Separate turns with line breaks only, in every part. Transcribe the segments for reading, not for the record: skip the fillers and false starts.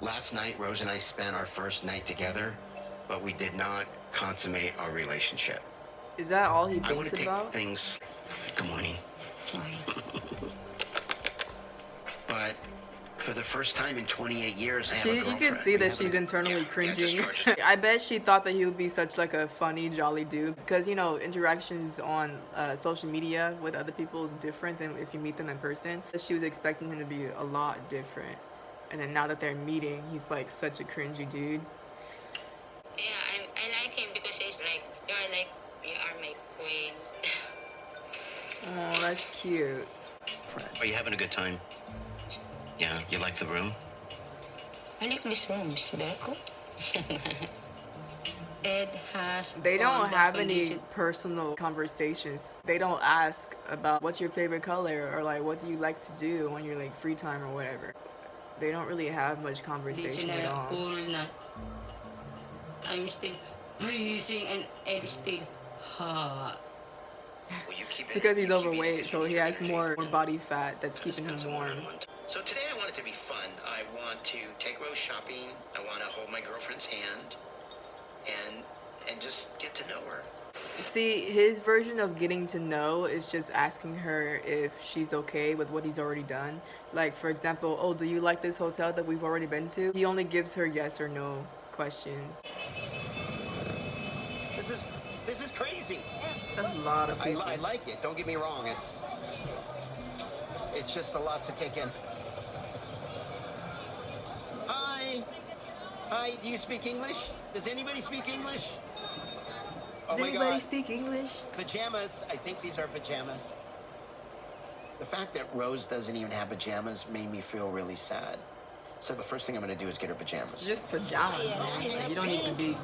Last night, Rose and I spent our first night together, but we did not consummate our relationship.
Is that all he
I want
thinks
to take
about?
things. Good morning. But for the first time in 28 years, I have a
You
girlfriend.
can see
We
that
have
she's internally
just
cringing.
charge.
I bet she thought that he would be such like a funny, jolly dude. Because, you know, interactions on social media with other people is different than if you meet them in person. She was expecting him to be a lot different. And then now that they're meeting, he's like such a cringy dude.
Yeah, I like him because he's like, you are my queen.
Oh, that's cute.
Are you having a good time? Yeah, you like the room?
I like this room, it's very cool. It has.
They
all
don't
the
have any
condition-
personal conversations. They don't ask about what's your favorite color or like what do you like to do when you're like free time or whatever. They don't really have much conversation at all.
All night. I'm still breathing and it's still hot.
It's because he's overweight, so he has more body fat that's keeping him warm.
So today I want it to be fun. I want to take Rose shopping. I want to hold my girlfriend's hand and just get to know her.
See, his version of getting to know is just asking her if she's okay with what he's already done. Like, for example, oh, do you like this hotel that we've already been to? He only gives her yes or no questions.
This is crazy.
That's a lot of people.
I like it. Don't get me wrong. It's just a lot to take in. Hi, do you speak English? Does anybody speak English?
Does anybody speak English?
Pajamas. I think these are pajamas. The fact that Rose doesn't even have pajamas made me feel really sad. So the first thing I'm going to do is get her pajamas.
Just pajamas, man. Like, you don't need to be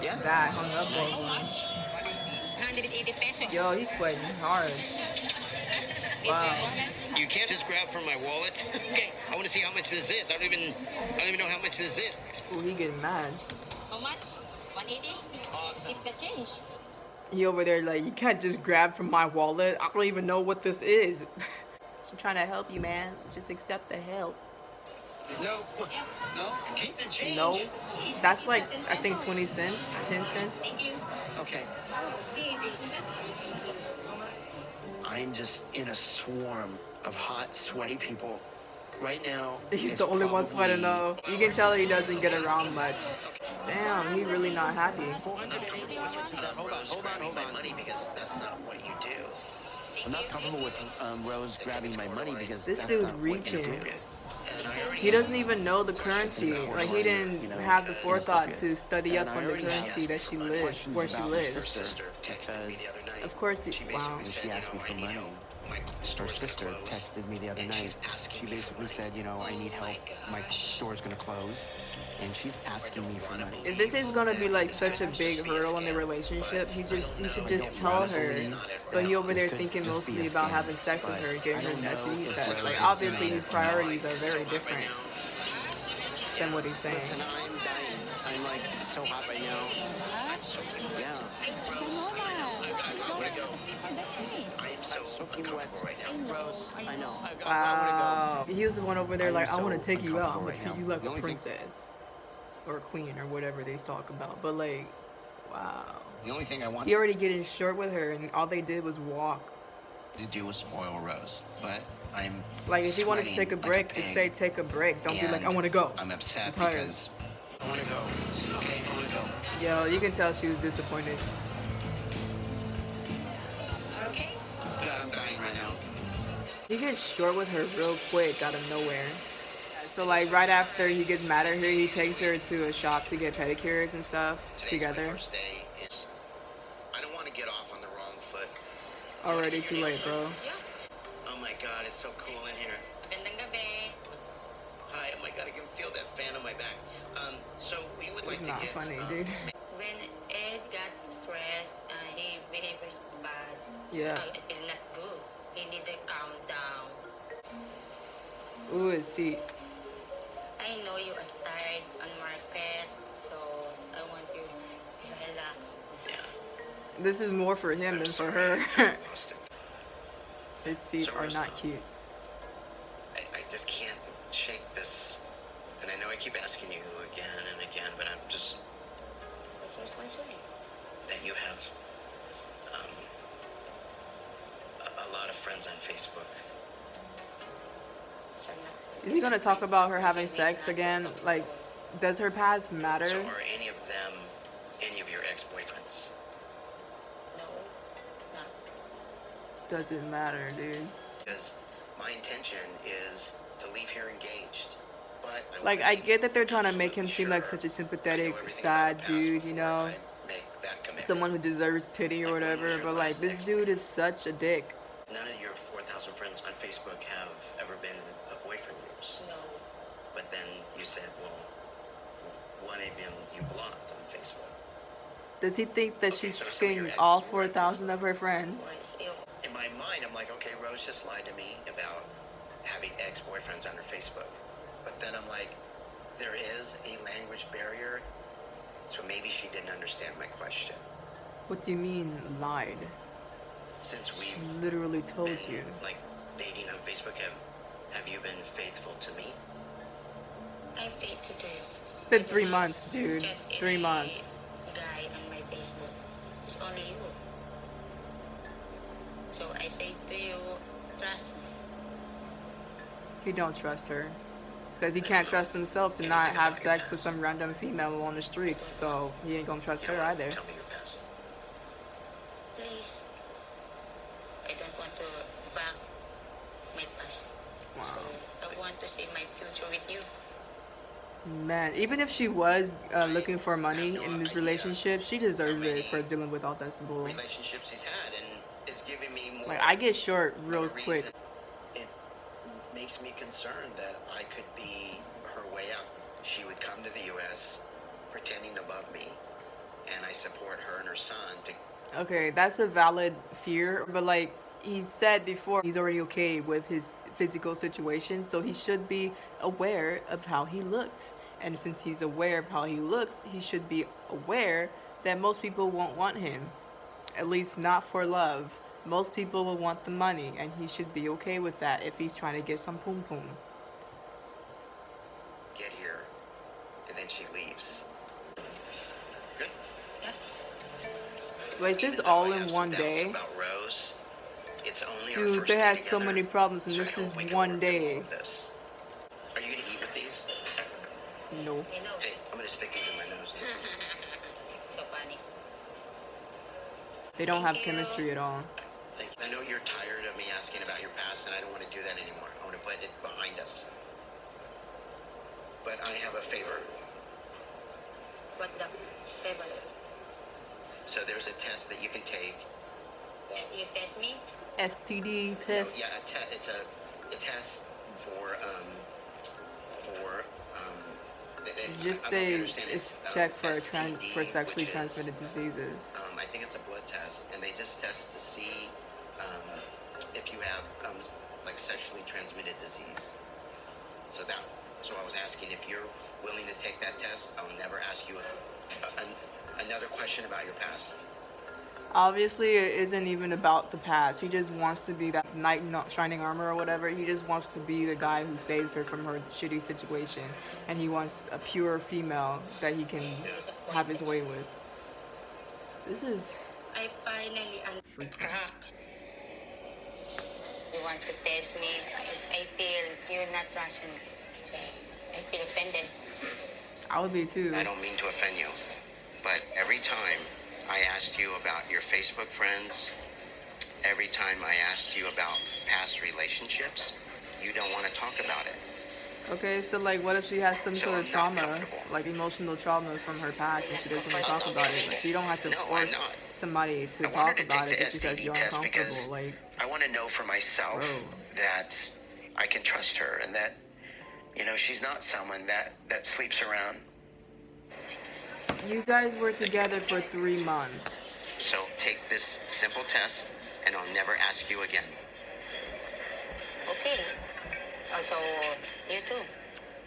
Yeah?
that hung up over.
180 pesos.
Yo, he's sweating hard. Wow.
You can't just grab from my wallet. Okay, I want to see how much this is. I don't even know how much this is.
Ooh, he getting mad.
How much? 180?
Awesome.
Keep the change.
He over there like, you can't just grab from my wallet. I don't even know what this is. She's trying to help you, man. Just accept the help.
No, keep the change.
No, that's like, I think 20 cents, 10 cents.
Thank you.
Okay.
See this.
I'm just in a swarm of hot, sweaty people. Right now,
He's
it's
the only one sweating
probably-
though. You can tell he doesn't get around much. Damn, he really not happy.
Hold on. Money because that's not what you do. I'm not comfortable with Rose grabbing my money because
This
that's
dude
not what you
reaching.
do.
He doesn't even know the currency. Like, he didn't have the forethought to study up on the currency that she lives, where she lives. Of course, wow.
When she asked me for money, her sister texted me the other night. She basically said, you know, I need help. My store's gonna close, and she's asking me for money.
If this is gonna be like such a big hurdle in the relationship, he should just tell her. But he over there thinking mostly about having sex with her, getting her an STD test. Like, obviously his priorities are very different than what he's saying.
Listen, I'm dying. I'm like so hot right now. Yeah. I'm soaking wet. Rose, I know. I want
Wow. He was the one over there like, I want to take you out. I'm
uncomfortable
gonna treat you
right
like
now.
a
The only
princess or a queen or whatever they talk about. But like, wow.
The only thing I want
He already getting short with her, and all they did was walk.
to do was spoil Rose, but I'm
Like, if you wanted to take a
sweating
break,
like
just
pig,
say take a break. Don't be like, I
and
want to go.
I'm upset
I'm tired.
because I want to go. Okay, I want to go.
Yo, you can tell she was disappointed.
Okay.
God, I'm dying right now.
He gets short with her real quick out of nowhere. So like right after he gets mad at her, he takes her to a shop to get pedicures and stuff
Today's
together.
my first day. I don't want to get off on the wrong foot.
Already too late, bro.
Yeah.
Oh my God, it's so cool in here.
Magandang gabi.
Hi, oh my God, I can feel that fan on my back. So we would like
It's
to
not
get.
funny, dude.
When Ed got stressed, his behavior is bad.
Yeah.
So I feel not good. He need to calm down.
Ooh, his feet.
I know you are tired on market, so I want you to relax.
Yeah.
This is more for him
I'm
than for
sorry,
her.
I lost it.
His feet are not cute.
I just can't shake this, and I know I keep asking you again and again, but I'm just
What's your concern?
that you have um, a lot of friends on Facebook.
Is he gonna talk about her having sex again? Like, does her past matter?
So are any of them any of your ex-boyfriends?
No, no.
Doesn't matter, dude.
Because my intention is to leave here engaged. But
Like, I get that they're trying to make him seem like such a sympathetic, sad dude, you know? Someone who deserves pity or whatever, but like, this dude is such a dick.
None of your 4,000 friends on Facebook have ever been a boyfriend of yours.
No.
But then you said, well, one of them you blocked on Facebook.
Does he think that
Okay,
she's
so some of your
fucking
exes
all
were on
4,000
Facebook.
of her friends?
In my mind, I'm like, okay, Rose just lied to me about having ex-boyfriends on her Facebook. But then I'm like, there is a language barrier, so maybe she didn't understand my question.
What do you mean, lied?
Since
She
we've
literally told
been
you.
like dating on Facebook, have you been faithful to me?
I'm faithful to you.
It's been 3 months, dude.
Chat
3
any
months.
guy on my Facebook. It's only you. So I say to you, trust me.
He don't trust her. Because he can't trust himself to not have sex with some random female on the streets, so he ain't gonna trust
You know
her
what?
either.
Tell me your past.
Please. I don't want to back my past.
Wow.
So I want to see my future with you.
Man, even if she was looking for money in this relationship, she deserves it for dealing with all that bull.
Relationships he's had, and is giving me more.
Like, I get short real
of a
quick.
reason. It makes me concerned that I could be her way out. She would come to the U.S. pretending to love me, and I support her and her son to.
Okay, that's a valid fear, but like he said before, he's already okay with his physical situation, so he should be aware of how he looks. And since he's aware of how he looks, he should be aware that most people won't want him, at least not for love. Most people will want the money, and he should be okay with that if he's trying to get some poom poom.
Get here, and then she leaves. Good.
Wait, is
Even
this
though
all
I
in
have some
one
doubts
day?
about Rose, it's only our
Dude,
first
they
day
had so
together,
many problems, and
so I
this
hope
is
we can
one
work through all
day.
of this. Are you gonna eat with these?
No.
You know.
Hey, I'm gonna stick these in my nose.
So funny.
They don't have
Thank you.
chemistry at all.
Thank you. I know you're tired of me asking about your past, and I don't want to do that anymore. I want to put it behind us. But I have a favor.
What the favorite?
So there's a test that you can take.
You test me?
STD
No,
test.
yeah, it's a test for
Just
I don't know if you
say
understand,
it's check for
STD,
for sexually
which is,
transmitted diseases.
I think it's a blood test, and they just test to see if you have like sexually transmitted disease. So I was asking if you're willing to take that test. I'll never ask you another question about your past.
Obviously, it isn't even about the past. He just wants to be that knight in shining armor or whatever. He just wants to be the guy who saves her from her shitty situation, and he wants a pure female that he can have his way with. This is
I finally uncracked. You want to test me? I feel you not trust me. I feel offended.
I would be too.
I don't mean to offend you, but every time I asked you about your Facebook friends, every time I asked you about past relationships, you don't want to talk about it.
Okay, so like, what if she has some
So
sort of
I'm not
trauma,
comfortable.
like emotional trauma from her past, and she doesn't want to talk about it? Like, you don't have to
No, I'm
force
not.
somebody to
I want
talk
her to
about
take
it
the
just because
STD
you're
test
uncomfortable.
because
Like,
I want to know for myself
Bro.
that I can trust her and that, she's not someone that sleeps around.
you guys were together for 3 months.
So take this simple test and I'll never ask you again.
Okay. Also, you too.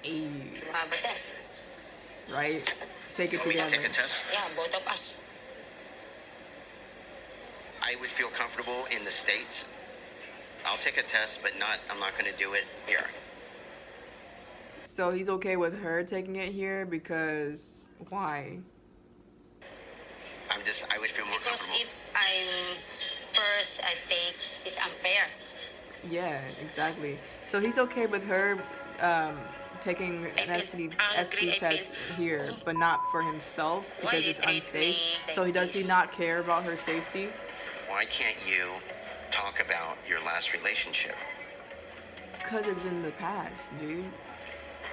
Ayy,
You have a test.
right? Take it
We can
together.
take a test.
Yeah, both of us.
I would feel comfortable in the States. I'll take a test, but I'm not going to do it here.
So he's okay with her taking it here because why?
I would feel more
Because
comfortable.
if I'm first, I take is unfair.
Yeah, exactly. So he's okay with her taking an
I feel
STD,
angry, I
test
feel,
here, but not for himself
why
because
you
it's
treat
unsafe.
me like
So does he
this?
not care about her safety?
Why can't you talk about your last relationship?
Because it's in the past, dude.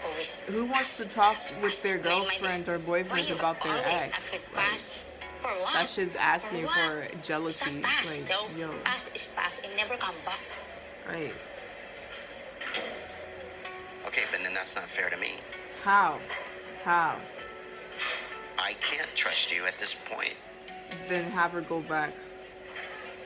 Always
Who wants to
pass,
talk
pass,
with
pass.
their
My mind is,
girlfriends or
why
boyfriends
you
about their
always
ex?
ask me
Like,
pass? For what?
that's just asking
what?
for
It's
jealousy.
a pass.
Like,
No,
yo,
pass is pass. It never come back.
right.
Okay, but then that's not fair to me.
How? How?
I can't trust you at this point.
Then have her go back.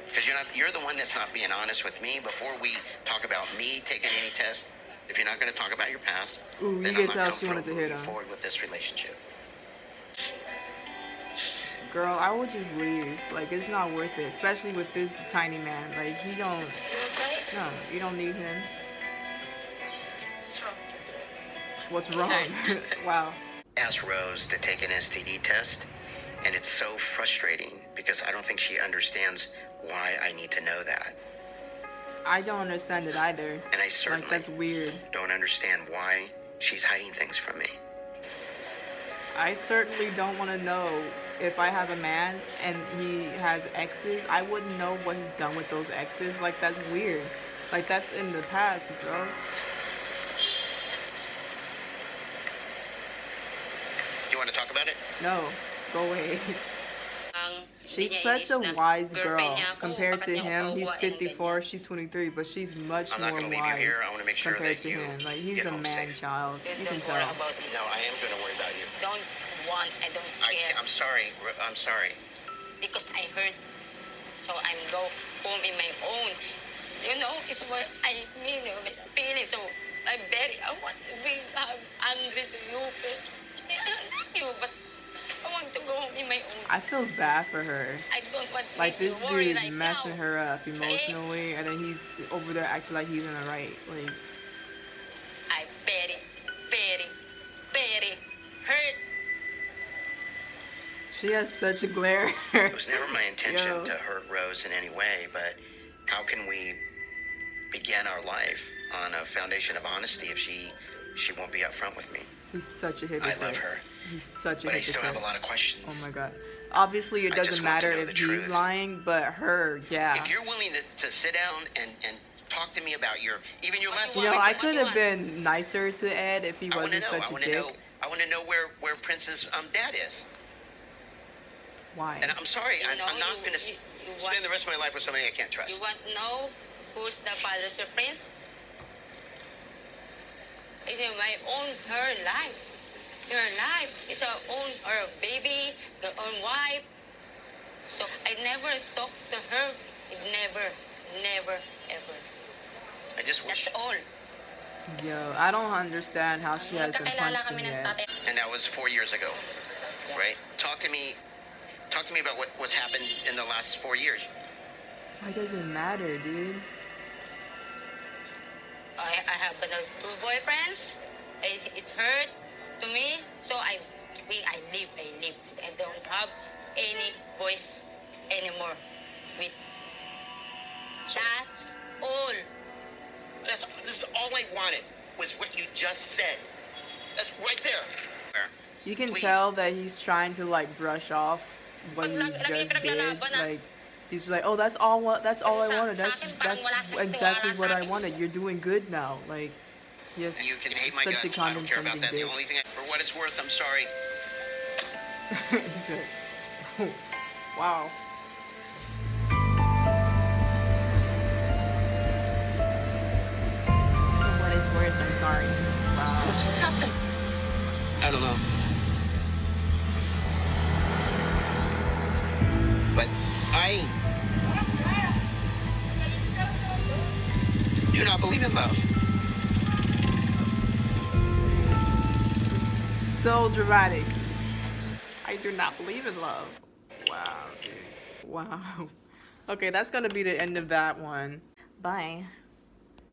Because you're the one that's not being honest with me. Before we talk about me taking any test, if you're not going to talk about your past,
Ooh,
then
you
I'm
can
not
tell she wanted to
comfortable
hit
moving
him.
forward with this relationship.
Girl, I would just leave. Like, it's not worth it. Especially with this tiny man. Like, he don't...
You okay?
No, you don't need him.
What's wrong?
What's wrong? Wow.
I asked Rose to take an STD test, and it's so frustrating because I don't think she understands why I need to know that.
I don't understand it either.
And I certainly
Like, that's weird.
don't understand why she's hiding things from me.
I certainly don't want to know if I have a man and he has exes. I wouldn't know what he's done with those exes. Like, that's weird. Like, that's in the past, bro.
You want to talk about it?
No, go away.
Ang
She's
hindi niya
such a
inis na
wise
girlfriend
girl
niya ako,
compared
bakit
to
niya ako
him. He's
kawawa, and
54,
ganyan.
she's 23, but she's much
I'm not
more
gonna leave you
wise
here. I wanna make sure
compared
that
to
you
him. Like, he's
get
a
home
man
safe.
child.
You
You can
don't worry
tell.
about me.
No, I am going to worry about you.
Don't want, I don't care.
I'm sorry. I'm sorry.
Because I hurt. So I'm go home in my own. You know, it's what I mean, feeling. So I want to be angry to you, but I love you, but I want to go home in my own.
I feel bad for her.
I don't want
Like,
to
this
worry
dude
right
messing
now.
her up emotionally, and then he's over there acting like he's in the right. Like,
I very, very, very hurt.
she has such a glare.
It was never my intention
Yo.
to hurt Rose in any way, but how can we begin our life on a foundation of honesty if she won't be upfront with me?
He's such a
I
hypocrite.
love her,
He's such a
but I
hypocrite.
still have a lot of questions.
Oh my god. Obviously, it
I just
doesn't
want to
matter
know
if
the
he's
truth.
lying, but her, yeah.
If you're willing to sit down and talk to me about even your last
You
What
know,
do
I
you
could
want?
have been nicer to Ed if he
I want to
wasn't
know.
such
I
a
want to
dick.
know. I want to know where Prince's dad is.
Why?
And I'm sorry.
You
I'm
know,
not
you-
going to
you want-
spend the rest of my life with somebody I can't trust.
You want to know who's the father of your prince? It's my own, her life. Her life is her own, her baby, her own wife. So I never talk to her. Never, never, ever.
I just wish.
That's all.
Yo, I don't understand how she hasn't
Nagkakilala
punched him
kami ng
yet.
tatay.
And that was 4 years ago, right? Talk to me about what's happened in the last 4 years.
Why does it matter, dude?
I have two boyfriends. It's hurt to me. So I live. I don't have any voice anymore. With that's all.
This is all I wanted was what you just said. That's right there.
You can
Please.
tell that he's trying to like brush off what he
Pag lagi
just did.
pinaglalaban, ah.
Like, he's just like, oh, that's all. That's all I
Kasi sa-
wanted.
sa
That's
akin, parang wala
that's
siyang
exactly
tiwala
what
sa
I
akin.
wanted. You're doing good now. Like, yes,
You can hate my
such a
guts. I don't care about
condescending
that. The
dick.
only thing, for what it's worth, I'm sorry.
He said, wow. For what it's worth, I'm sorry. Wow.
What just happened?
I don't know. But I do not believe in love.
So dramatic. I do not believe in love. Wow, dude. Wow. Okay, that's gonna be the end of that one. Bye.